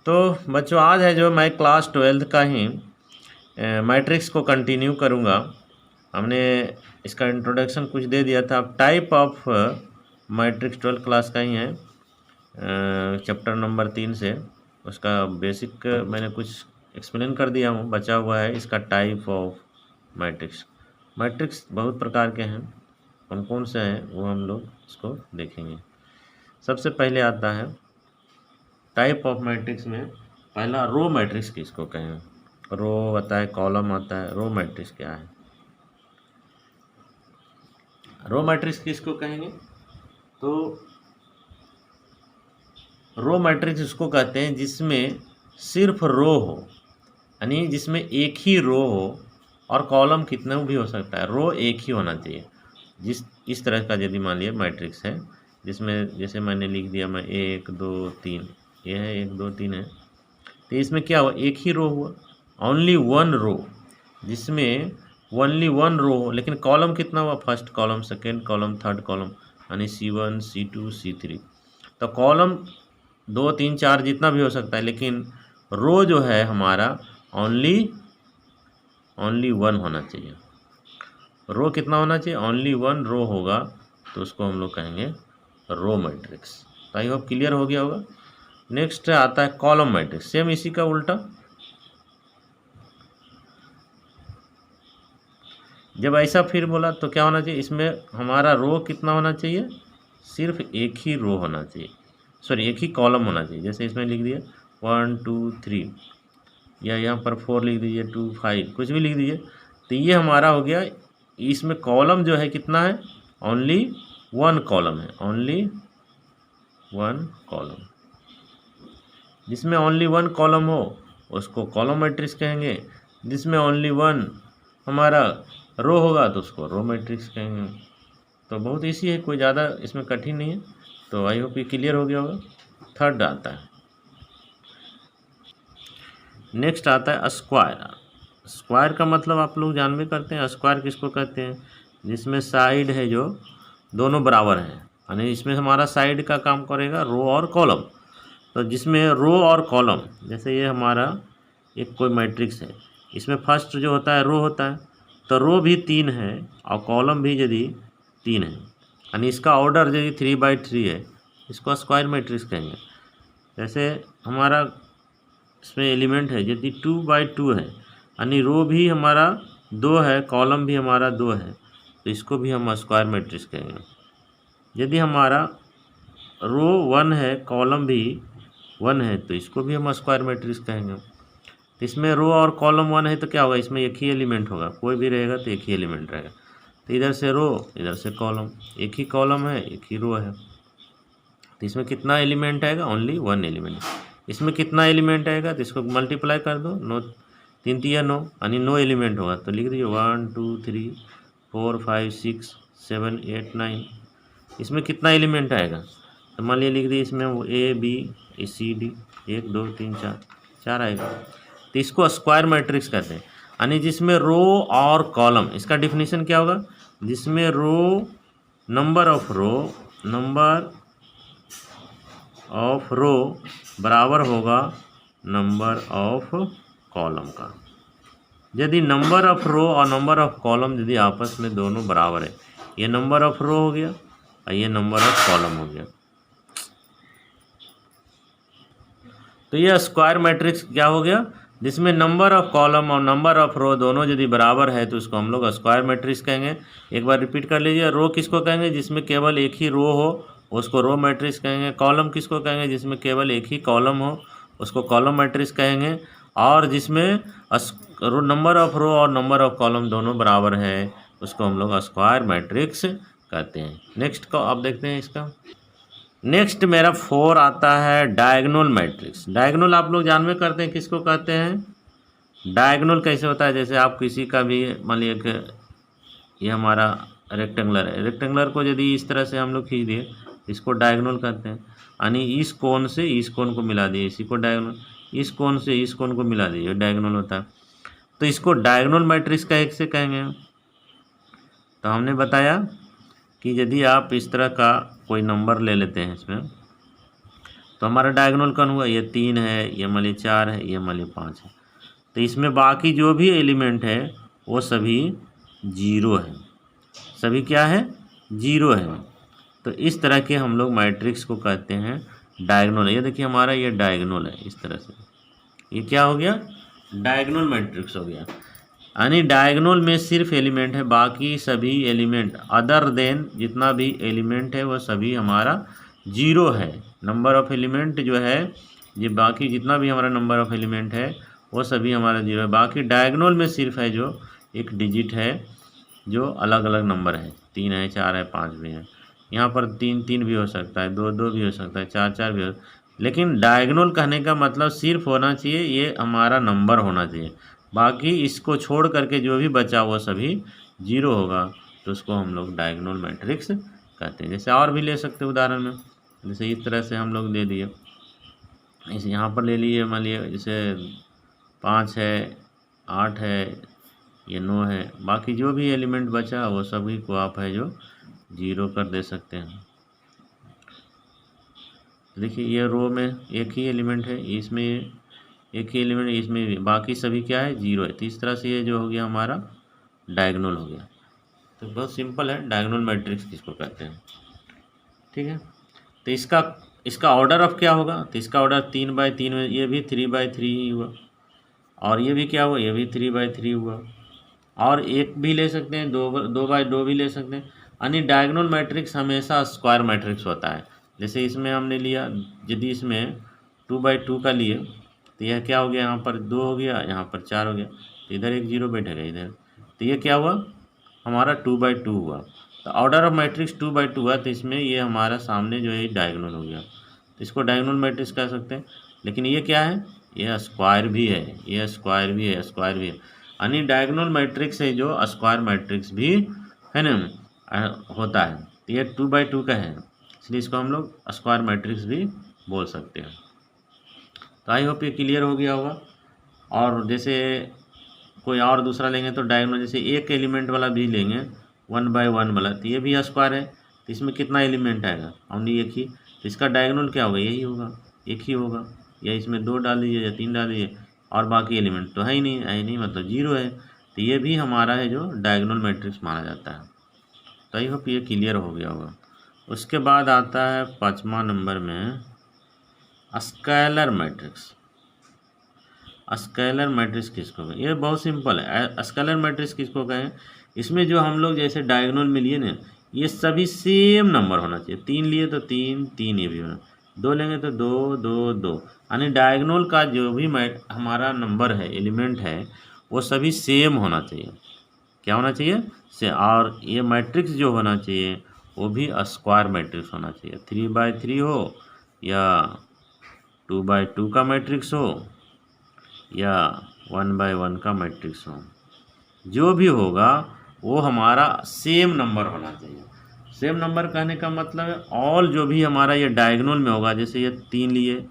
तो बच्चों आज है जो मैं क्लास 12 का ही मैट्रिक्स को कंटिन्यू करूँगा। हमने इसका इंट्रोडक्शन कुछ दे दिया था। अब टाइप ऑफ मैट्रिक्स 12 क्लास का ही है, चैप्टर नंबर 3 से उसका बेसिक मैंने कुछ एक्सप्लेन कर दिया हूँ। बचा हुआ है इसका टाइप ऑफ मैट्रिक्स। मैट्रिक्स बहुत प्रकार के हैं, कौन कौन से हैं वो हम लोग इसको देखेंगे। सबसे पहले आता है टाइप ऑफ मैट्रिक्स में पहला रो मैट्रिक्स किसको कहें। रो आता है, कॉलम आता है। रो मैट्रिक्स क्या है? रो मैट्रिक्स किसको कहेंगे? तो रो मैट्रिक्स उसको कहते हैं जिसमें सिर्फ रो हो, यानी जिसमें एक ही रो हो और कॉलम कितना भी हो सकता है, रो एक ही होना चाहिए। इस तरह का यदि मान लिया मैट्रिक्स है जिसमें जैसे मैंने लिख दिया मैं 1 2 3, ये है 1 2 3 है, तो इसमें क्या हुआ, एक ही रो हुआ, ओनली वन रो, जिसमें ओनली वन रो हो, लेकिन कॉलम कितना हुआ, first column, second column, third column, यानी C1 C2 C3। तो कॉलम 2 3 4 जितना भी हो सकता है, लेकिन रो जो है हमारा ओनली वन होना चाहिए। रो कितना होना चाहिए? ओनली वन रो होगा तो उसको हम लोग कहेंगे रो मैट्रिक्स। तो आई होप क्लियर हो गया होगा। नेक्स्ट आता है कॉलम मैट्रिक्स, सेम इसी का उल्टा। जब ऐसा फिर बोला तो क्या होना चाहिए, इसमें हमारा रो कितना होना चाहिए, सिर्फ एक ही रो होना चाहिए, सॉरी एक ही कॉलम होना चाहिए। जैसे इसमें लिख दिया 1 2 3, या यहाँ पर 4 लिख दीजिए, 2 5, कुछ भी लिख दीजिए, तो ये हमारा हो गया। इसमें कॉलम जो है कितना है, ओनली वन कॉलम है, ओनली वन कॉलम। जिसमें ओनली वन कॉलम हो उसको कॉलम मैट्रिक्स कहेंगे, जिसमें ओनली वन हमारा रो होगा तो उसको रो मैट्रिक्स कहेंगे। तो बहुत ईजी है, कोई ज़्यादा इसमें कठिन नहीं है। तो आई होप ये क्लियर हो गया होगा। थर्ड आता है, नेक्स्ट आता है स्क्वायर। स्क्वायर का मतलब आप लोग जान भी करते हैं, स्क्वायर किसको कहते हैं, जिसमें साइड है जो दोनों बराबर हैं, यानी इसमें हमारा साइड का काम करेगा रो और कॉलम। तो जिसमें रो और कॉलम, जैसे ये हमारा एक कोई मैट्रिक्स है, इसमें फर्स्ट जो होता है रो होता है, तो रो भी 3 है और कॉलम भी यदि 3 है, यानी इसका ऑर्डर यदि 3/3 है, इसको स्क्वायर मैट्रिक्स कहेंगे। जैसे हमारा इसमें एलिमेंट है यदि 2/2 है, यानी रो भी हमारा 2 है, कॉलम भी हमारा 2 है, तो इसको भी हम स्क्वायर मैट्रिक्स कहेंगे। यदि हमारा रो 1 है, कॉलम भी 1 है, तो इसको भी हम स्क्वायर मैट्रिक्स कहेंगे। तो इसमें रो और कॉलम 1 है तो क्या होगा, इसमें एक ही एलिमेंट होगा, कोई भी रहेगा तो एक ही एलिमेंट रहेगा। तो इधर से रो, इधर से कॉलम, एक ही कॉलम है, एक ही रो है, तो इसमें कितना एलिमेंट आएगा, ओनली वन एलिमेंट। इसमें कितना एलिमेंट आएगा, तो इसको मल्टीप्लाई कर दो, 9 3 3 9, यानी 9 एलिमेंट होगा। तो लिख दीजिए 1 2 3 4 5 6 7 8 9। इसमें कितना एलिमेंट आएगा, तो मान लिया लिख दिए इसमें ABCD 1 2 3 4 आएगा। तो इसको स्क्वायर मैट्रिक्स कहते हैं, यानी जिसमें रो और कॉलम, इसका डिफिनीशन क्या होगा, जिसमें रो नंबर ऑफ रो बराबर होगा नंबर ऑफ कॉलम का। यदि नंबर ऑफ रो और नंबर ऑफ कॉलम यदि आपस में दोनों बराबर है, ये नंबर ऑफ रो हो गया और ये नंबर ऑफ कॉलम हो गया, तो ये स्क्वायर मैट्रिक्स क्या हो गया, जिसमें नंबर ऑफ कॉलम और नंबर ऑफ रो दोनों यदि बराबर है तो उसको हम लोग स्क्वायर मैट्रिक्स कहेंगे। एक बार रिपीट कर लीजिए, रो किसको कहेंगे, जिसमें केवल एक ही रो हो, उसको रो मैट्रिक्स कहेंगे। कॉलम किसको कहेंगे, जिसमें केवल एक ही कॉलम हो, उसको कॉलम मैट्रिक्स कहेंगे। और जिसमें नंबर ऑफ रो और नंबर ऑफ कॉलम दोनों बराबर है, उसको हम लोग स्क्वायर मैट्रिक्स कहते हैं। नेक्स्ट को आप देखते हैं इसका। नेक्स्ट मेरा 4 आता है डायगोनल मैट्रिक्स। डायगोनल आप लोग जान में करते हैं किसको कहते हैं। डायगोनल कैसे होता है, जैसे आप किसी का भी मान लीजिए कि ये हमारा रेक्टेंगुलर है, रेक्टेंगुलर को यदि इस तरह से हम लोग खींच दिए, इसको डायगोनल कहते हैं, यानी इस कोण से इस कोण को मिला दिए, इसी को डायगोनल, इस कोण से इस कोण को मिला दिए, डायगोनल होता है। तो इसको डायगोनल मैट्रिक्स का एक से कहेंगे। तो हमने बताया कि यदि आप इस तरह का कोई नंबर ले लेते हैं इसमें, तो हमारा डायगोनल कौन हुआ, ये 3 है, ये मान लीजिए 4 है, ये मान लीजिए 5 है। तो इसमें बाकी जो भी एलिमेंट है वो सभी 0 है, सभी क्या है, 0 है। तो इस तरह के हम लोग मैट्रिक्स को कहते हैं डायगोनल। ये देखिए हमारा ये डायगोनल है, इस तरह से ये क्या हो गया, डायगोनल मैट्रिक्स हो गया। यानी डायगोनल में सिर्फ एलिमेंट है, बाकी सभी एलिमेंट अदर देन जितना भी एलिमेंट है वो सभी हमारा 0 है। नंबर ऑफ एलिमेंट जो है ये बाकी जितना भी हमारा नंबर ऑफ एलिमेंट है वो सभी हमारा 0 है। बाकी डायगोनल में सिर्फ है जो एक डिजिट है जो अलग अलग नंबर है, 3 है, 4 है, 5 भी है। यहाँ पर 3 3 भी हो सकता है, 2 2 भी हो सकता है, 4 4 भी हो। लेकिन डायगोनल कहने का मतलब सिर्फ होना चाहिए ये हमारा नंबर होना चाहिए, बाकी इसको छोड़ करके जो भी बचा वो सभी 0 होगा, तो उसको हम लोग डायगोनल मैट्रिक्स कहते हैं। जैसे और भी ले सकते हैं उदाहरण में, जैसे इस तरह से हम लोग ले दिए, इस यहाँ पर ले लिए, मान लिए जैसे 5 है, 8 है, ये 9 है, बाकी जो भी एलिमेंट बचा वो सभी को आप है जो 0 कर दे सकते हैं। देखिए ये रो में एक ही एलिमेंट है, इसमें एक ही एलिमेंट, इसमें भी बाकी सभी क्या है, 0 है। तो इस तरह से ये जो हो गया हमारा डायगोनल हो गया। तो बहुत सिंपल है, डायगोनल मैट्रिक्स किसको कहते हैं, ठीक है। तो इसका ऑर्डर ऑफ क्या होगा, तो इसका ऑर्डर 3/3 में, ये भी 3/3 ही हुआ, और ये भी क्या हुआ, ये भी 3/3 हुआ, और एक भी ले सकते हैं, 2/2 भी ले सकते हैं। यानी डायगोनल मैट्रिक्स हमेशा स्क्वायर मैट्रिक्स होता है। जैसे इसमें हमने लिया, यदि इसमें 2/2 का लिए तो यह क्या हो गया, यहाँ पर 2 हो गया, यहाँ पर 4 हो गया, तो इधर एक 0 बैठेगा इधर, तो ये क्या हुआ हमारा 2/2 हुआ। तो ऑर्डर ऑफ मैट्रिक्स 2/2 हुआ, तो इसमें ये हमारा सामने जो है डायगोनल हो गया, तो इसको डायगोनल मैट्रिक्स कह सकते हैं। लेकिन ये क्या है, ये स्क्वायर भी है, ये स्क्वायर भी है, स्क्वायर भी है। यानी डायगोनल मैट्रिक्स है जो स्क्वायर मैट्रिक्स भी है ना होता है। तो ये 2/2 का है, इसलिए इसको हम लोग स्क्वायर मैट्रिक्स भी बोल सकते हैं। तो आई होप ये क्लियर हो गया होगा। और जैसे कोई और दूसरा लेंगे तो डायगोनल, जैसे एक एलिमेंट वाला भी लेंगे 1/1 वाला, तो ये भी स्क्वायर है, तो इसमें कितना एलिमेंट आएगा, हमने एक ही, तो इसका डायगोनल क्या होगा, यही होगा, एक ही होगा, या इसमें 2 डाल दीजिए या 3 डाल दीजिए, और बाकी एलिमेंट तो है ही नहीं मतलब 0 है, तो ये भी हमारा है जो डायगोनल मैट्रिक्स माना जाता है। तो आई होप ये क्लियर हो गया होगा। उसके बाद आता है 5वां नंबर में स्केलर मैट्रिक्स। स्केलर मैट्रिक्स किसको कहें, ये बहुत सिंपल है। स्केलर मैट्रिक्स किसको कहें, इसमें जो हम लोग जैसे डायगोनल में लिए ना, ये सभी सेम नंबर होना चाहिए। 3 लिए तो 3 3 ये भी होना, 2 लेंगे तो 2 2 2, यानी डायगोनल का जो भी हमारा नंबर है, एलिमेंट है, वो सभी सेम होना चाहिए। क्या होना चाहिए से, और ये मैट्रिक्स जो होना चाहिए वो भी स्क्वायर मैट्रिक्स होना चाहिए। 3/3 हो या 2/2 का मैट्रिक्स हो या 1/1 का मैट्रिक्स हो, जो भी होगा वो हमारा सेम नंबर होना चाहिए। सेम नंबर कहने का मतलब है ऑल जो भी हमारा ये डायगोनल में होगा, जैसे ये 3 लिए,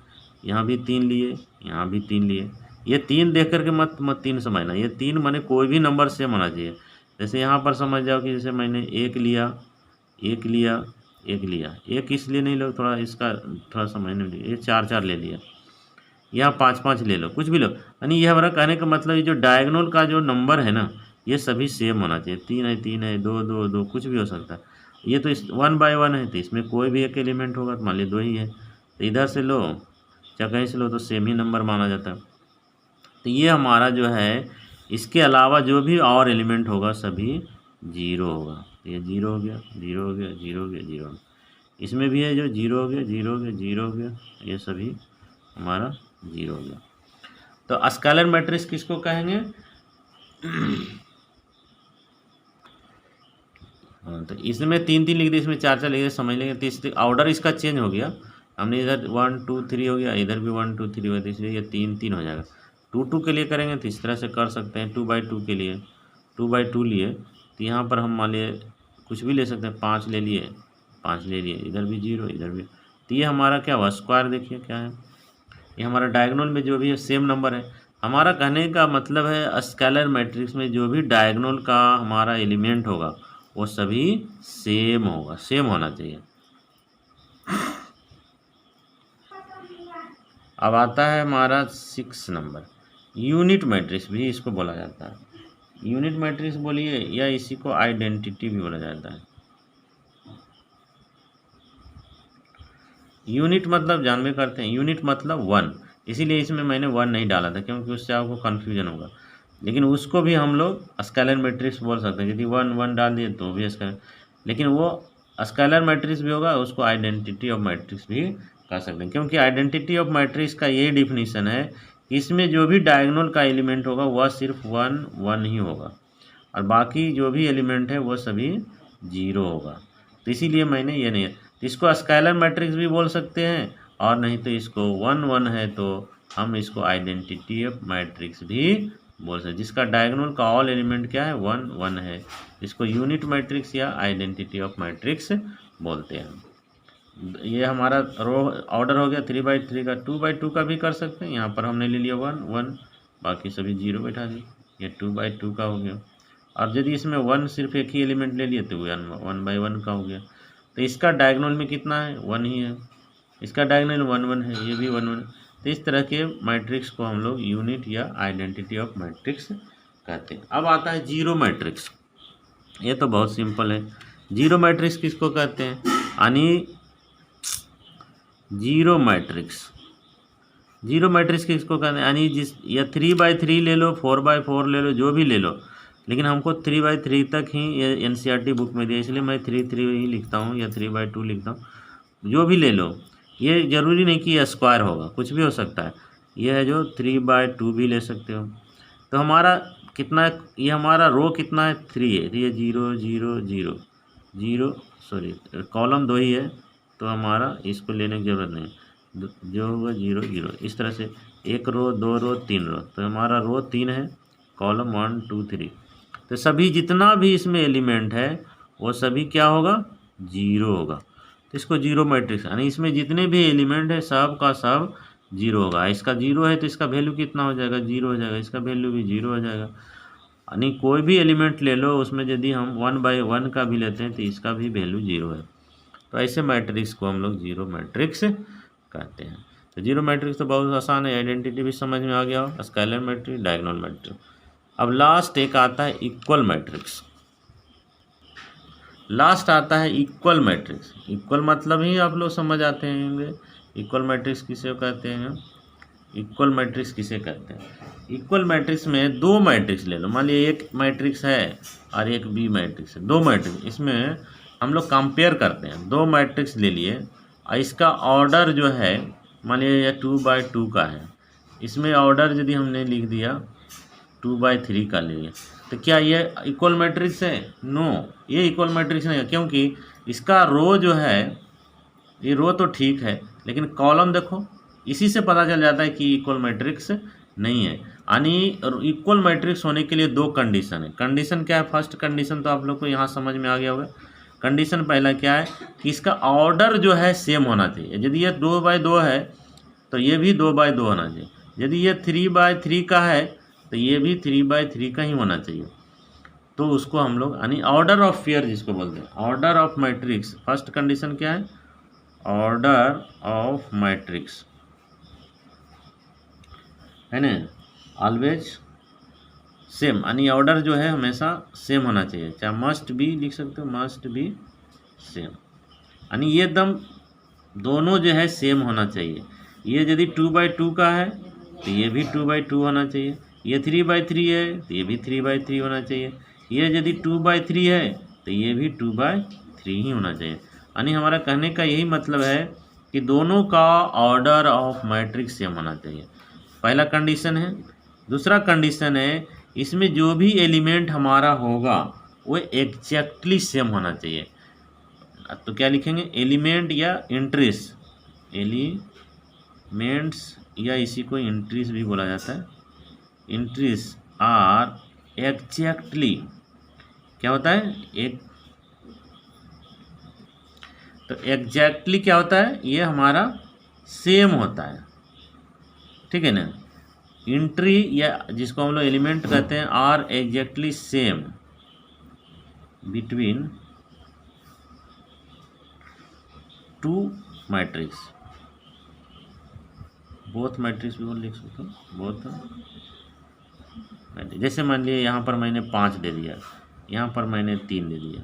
यहाँ भी 3 लिए, यहाँ भी 3 लिए, ये 3 देख करके मत 3 समझना, ये 3 माने कोई भी नंबर सेम होना चाहिए। जैसे यहाँ पर समझ जाओ कि जैसे मैंने 1 लिया, 1 लिया, 1 लिया, 1 इसलिए नहीं लो, थोड़ा इसका थोड़ा समझने में, ये 4 4 ले लिया, यहाँ 5 5 ले लो, कुछ भी लो, यानी ये हमारा कहने का मतलब ये जो डायगोनल का जो नंबर है ना, ये सभी सेम होना चाहिए। 3 है 3 है, 2 2 2, कुछ भी हो सकता है। ये तो इस 1/1 है, तो इसमें कोई भी एक एलिमेंट होगा, तो मान लीजिए 2 ही है, तो इधर से लो चाहे कहीं से लो तो सेम ही नंबर माना जाता है। तो ये हमारा जो है, इसके अलावा जो भी और एलिमेंट होगा सभी 0 होगा। तो ये 0 हो गया, 0 हो गया, 0 हो गया, 0 हो गया, इसमें भी है जो 0 हो गया, 0 हो गया, 0 हो गया, ये सभी हमारा 0 हो गया। तो स्केलर मैट्रिक्स किसको कहेंगे, हाँ, तो इसमें 3 3 लिख दिए, इसमें 4 4 लिख दिए, समझ लेंगे। तो इसलिए ऑर्डर इसका चेंज हो गया, हमने इधर 1 2 3 हो गया, इधर भी 1 2 3 हो गया, तो इसलिए ये 3 3 हो जाएगा। 2 2 के लिए करेंगे तो इस तरह से कर सकते हैं। 2/2 के लिए 2/2 लिए, तो यहाँ पर हम मान लिए कुछ भी ले सकते हैं, 5 ले लिए, 5 ले लिए, इधर भी 0, इधर भी, तो ये हमारा क्या हुआ, स्क्वायर। देखिए क्या है, ये हमारा डायगोनल में जो भी है सेम नंबर है। हमारा कहने का मतलब है स्केलर मैट्रिक्स में जो भी डायगोनल का हमारा एलिमेंट होगा वो सभी सेम होगा, सेम होना चाहिए। अब आता है हमारा 6 नंबर, यूनिट मैट्रिक्स भी इसको बोला जाता है। यूनिट मैट्रिक्स बोलिए या इसी को आइडेंटिटी भी बोला जाता है। यूनिट मतलब जानवे करते हैं, यूनिट मतलब 1, इसीलिए इसमें मैंने 1 नहीं डाला था क्योंकि उससे आपको कन्फ्यूजन होगा। लेकिन उसको भी हम लोग स्केलर मैट्रिक्स बोल सकते हैं, यदि 1 डाल दिए तो भी स्केलर, लेकिन वो स्केलर मैट्रिक्स भी होगा, उसको आइडेंटिटी ऑफ मैट्रिक्स भी कह सकते हैं। क्योंकि आइडेंटिटी ऑफ मैट्रिक्स का ये डिफिनीशन है कि इसमें जो भी डायगोनल का एलिमेंट होगा वह सिर्फ 1 ही होगा और बाकी जो भी एलिमेंट है वो सभी 0 होगा। तो इसीलिए मैंने ये नहीं, तो इसको स्केलर मैट्रिक्स भी बोल सकते हैं और नहीं तो इसको 1 है तो हम इसको आइडेंटिटी ऑफ मैट्रिक्स भी बोल सकते, जिसका डायगोनल का ऑल एलिमेंट क्या है 1 है, इसको यूनिट मैट्रिक्स या आइडेंटिटी ऑफ मैट्रिक्स बोलते हैं। ये हमारा रो ऑर्डर हो गया 3/3 का। 2/2 का भी कर सकते हैं, यहाँ पर हमने ले लिया 1 बाकी सभी 0 बैठा दिए, ये 2/2 का हो गया। और यदि इसमें 1 सिर्फ एक ही एलिमेंट ले लिए तो 1/1 का हो गया। तो इसका डायगोनल में कितना है 1 ही है, इसका डायगोनल 1 है, ये भी 1 तो इस तरह के मैट्रिक्स को हम लोग यूनिट या आइडेंटिटी ऑफ मैट्रिक्स कहते हैं। अब आता है जीरो मैट्रिक्स, ये तो बहुत सिंपल है। जीरो मैट्रिक्स किसको कहते हैं, यानी जीरो मैट्रिक्स किसको कहते हैं, यानी जिस या 3/3 ले लो, 4/4 ले लो, जो भी ले लो, लेकिन हमको 3/3 तक ही ये NCERT बुक में दिया, इसलिए मैं 3/3 ही लिखता हूँ या 3/2 लिखता हूँ। जो भी ले लो, ये ज़रूरी नहीं कि ये स्क्वायर होगा, कुछ भी हो सकता है। ये है जो 3/2 भी ले सकते हो। तो हमारा कितना है, ये हमारा रो कितना है 3 है, तो ये 0 0 0 0 सॉरी कॉलम 2 ही है तो हमारा इसको लेने की ज़रूरत नहीं, जो होगा 0 0 इस तरह से 1 रो 2 रो 3 रो, तो हमारा रो 3 है, कॉलम 1 2 3, तो सभी जितना भी इसमें एलिमेंट है वो सभी क्या होगा 0 होगा। तो इसको जीरो मैट्रिक्स, यानी इसमें जितने भी एलिमेंट है सब का सब 0 होगा। इसका 0 है तो इसका वैल्यू कितना हो जाएगा 0 हो जाएगा, इसका वैल्यू भी 0 हो जाएगा। यानी कोई भी एलिमेंट ले लो, उसमें यदि हम 1/1 का भी लेते हैं तो इसका भी वैल्यू 0 है। तो ऐसे मैट्रिक्स को हम लोग जीरो मैट्रिक्स कहते हैं। तो जीरो मैट्रिक्स तो बहुत आसान है, आइडेंटिटी भी समझ में आ गया हो, स्केलर मैट्रिक्स, डायगोनल मैट्रिक्स। अब लास्ट एक आता है इक्वल मैट्रिक्स। लास्ट आता है इक्वल मैट्रिक्स। इक्वल मतलब ही आप लोग समझ आते होंगे, इक्वल मैट्रिक्स किसे कहते हैं, इक्वल मैट्रिक्स किसे कहते हैं। इक्वल मैट्रिक्स में दो मैट्रिक्स ले लो, मान लीजिए एक मैट्रिक्स है और एक बी मैट्रिक्स है, दो मैट्रिक्स, इसमें हम लोग कंपेयर करते हैं। दो मैट्रिक्स ले लिए और इसका ऑर्डर जो है मान लीजिए ये 2/2 का है, इसमें ऑर्डर यदि हमने लिख दिया 2/3 का ले लिया, तो क्या ये इक्वल मैट्रिक्स है, नो ये इक्वल मैट्रिक्स नहीं है, क्योंकि इसका रो जो है, ये रो तो ठीक है लेकिन कॉलम देखो, इसी से पता चल जाता है कि इक्वल मैट्रिक्स नहीं है। यानी इक्वल मैट्रिक्स होने के लिए दो कंडीशन है। कंडीशन क्या है, फर्स्ट कंडीशन तो आप लोग को यहाँ समझ में आ गया होगा। कंडीशन पहला क्या है कि इसका ऑर्डर जो है सेम होना चाहिए। यदि ये 2/2 है तो ये भी 2/2 होना चाहिए। यदि ये 3/3 का है तो ये भी 3/3 का ही होना चाहिए। तो उसको हम लोग यानी ऑर्डर ऑफ पेयर जिसको बोलते हैं, order of matrix. First condition क्या है, ऑर्डर ऑफ मैट्रिक्स है ना, ऑलवेज सेम, यानी ऑर्डर जो है हमेशा सेम होना चाहिए, चाहे मस्ट बी लिख सकते हो, मस्ट बी सेम, यानी ये एकदम दोनों जो है सेम होना चाहिए। ये यदि 2/2 का है तो ये भी 2/2 होना चाहिए, ये 3/3 है तो ये भी 3/3 होना चाहिए, ये यदि 2/3 है तो ये भी 2/3 ही होना चाहिए। यानी हमारा कहने का यही मतलब है कि दोनों का ऑर्डर ऑफ मैट्रिक्स सेम होना चाहिए, पहला कंडीशन है। दूसरा कंडीशन है इसमें जो भी एलिमेंट हमारा होगा वो एग्जैक्टली सेम होना चाहिए। तो क्या लिखेंगे, एलिमेंट या इंट्रीज, एलिमेंट्स या इसी को इंट्रीज भी बोला जाता है, इंट्रीज आर एग्जैक्टली, क्या होता है एक, तो एग्जैक्टली क्या होता है, ये हमारा सेम होता है, ठीक है ना। इंट्री या जिसको हम लोग एलिमेंट कहते हैं are exactly same between two matrix, both matrix भी लिख सकते हो, बोथ मैट्रिक्स। जैसे मान लिया यहाँ पर मैंने 5 दे दिया, यहाँ पर मैंने 3 दे दिया,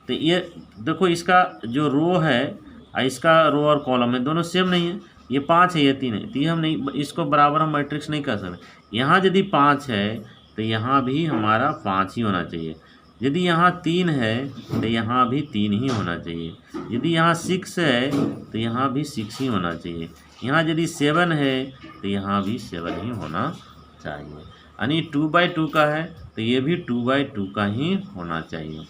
तो ये देखो इसका जो रो है इसका रो और कॉलम है दोनों सेम नहीं है, ये 5 है ये 3 है, तो ये हम नहीं, इसको बराबर हम मैट्रिक्स नहीं कर सकते। यहाँ यदि 5 है तो यहाँ भी हमारा 5 ही होना चाहिए, यदि यहाँ 3 है तो यहाँ भी 3 ही होना चाहिए, यदि यहाँ 6 है तो यहाँ भी 6 ही होना चाहिए, यहाँ यदि 7 है तो यहाँ भी 7 ही होना चाहिए। यानी 2/2 का है तो ये भी 2/2 का ही होना चाहिए।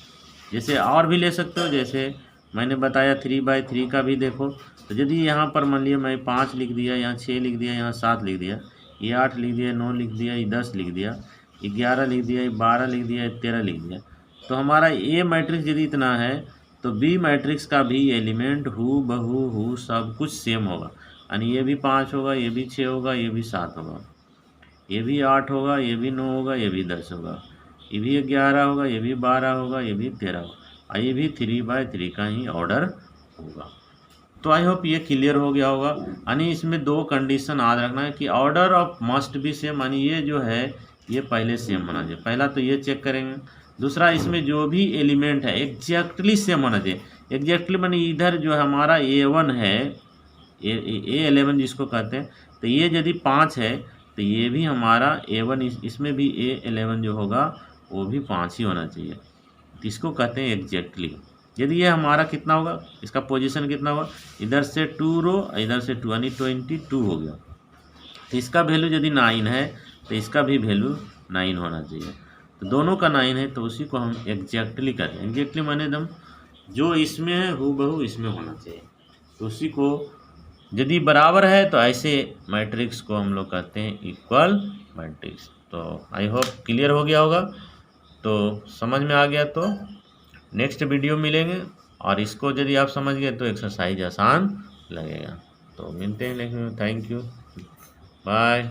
जैसे और भी ले सकते हो, जैसे मैंने बताया 3/3 का भी देखो, तो यदि यहाँ पर मान लिया मैं 5 लिख दिया, यहाँ 6 लिख दिया, यहाँ 7 लिख दिया, ये 8 लिख दिया, 9 लिख दिया, ये 10 लिख दिया, 11 लिख दिया, ये 12 लिख दिया, 13 लिख दिया, तो हमारा ए मैट्रिक्स यदि इतना है तो बी मैट्रिक्स का भी एलिमेंट हु बहू सब कुछ सेम होगा। यानी ये भी 5 होगा, ये भी 6 होगा, ये भी 7 होगा, ये भी 8 होगा, ये भी 9 होगा, ये भी 10 होगा, ये भी 11 होगा, ये भी 12 होगा, ये भी 13 होगा, और ये भी 3/3 का ही ऑर्डर होगा। तो आई होप ये क्लियर हो गया होगा। यानी इसमें 2 कंडीशन याद रखना है कि order of must be same, यानी ये जो है ये पहले सेम होना चाहिए, पहला तो ये चेक करेंगे। दूसरा, इसमें जो भी एलिमेंट है एग्जैक्टली सेम होना चाहिए। एग्जैक्टली मानी इधर जो हमारा A1 है, A11 जिसको कहते हैं, तो ये यदि 5 है तो ये भी हमारा A1, इसमें भी A11 जो होगा वो भी 5 ही होना चाहिए, तो इसको कहते हैं एग्जैक्टली। यदि ये हमारा कितना होगा, इसका पोजीशन कितना होगा, इधर से 2 रो इधर से 2, यानी 22 हो गया, तो इसका वैल्यू यदि 9 है तो इसका भी वैल्यू 9 होना चाहिए। तो दोनों का 9 है तो उसी को हम एग्जैक्टली कहते हैं। एग्जैक्टली माने एकदम जो इसमें है हूबहू इसमें होना चाहिए, तो उसी को यदि बराबर है तो ऐसे मैट्रिक्स को हम लोग कहते हैं इक्वल मैट्रिक्स। तो आई होप क्लियर हो गया होगा, तो समझ में आ गया तो नेक्स्ट वीडियो मिलेंगे, और इसको यदि आप समझ गए तो एक्सरसाइज आसान लगेगा। तो मिलते हैं नेक्स्ट में, थैंक यू, बाय।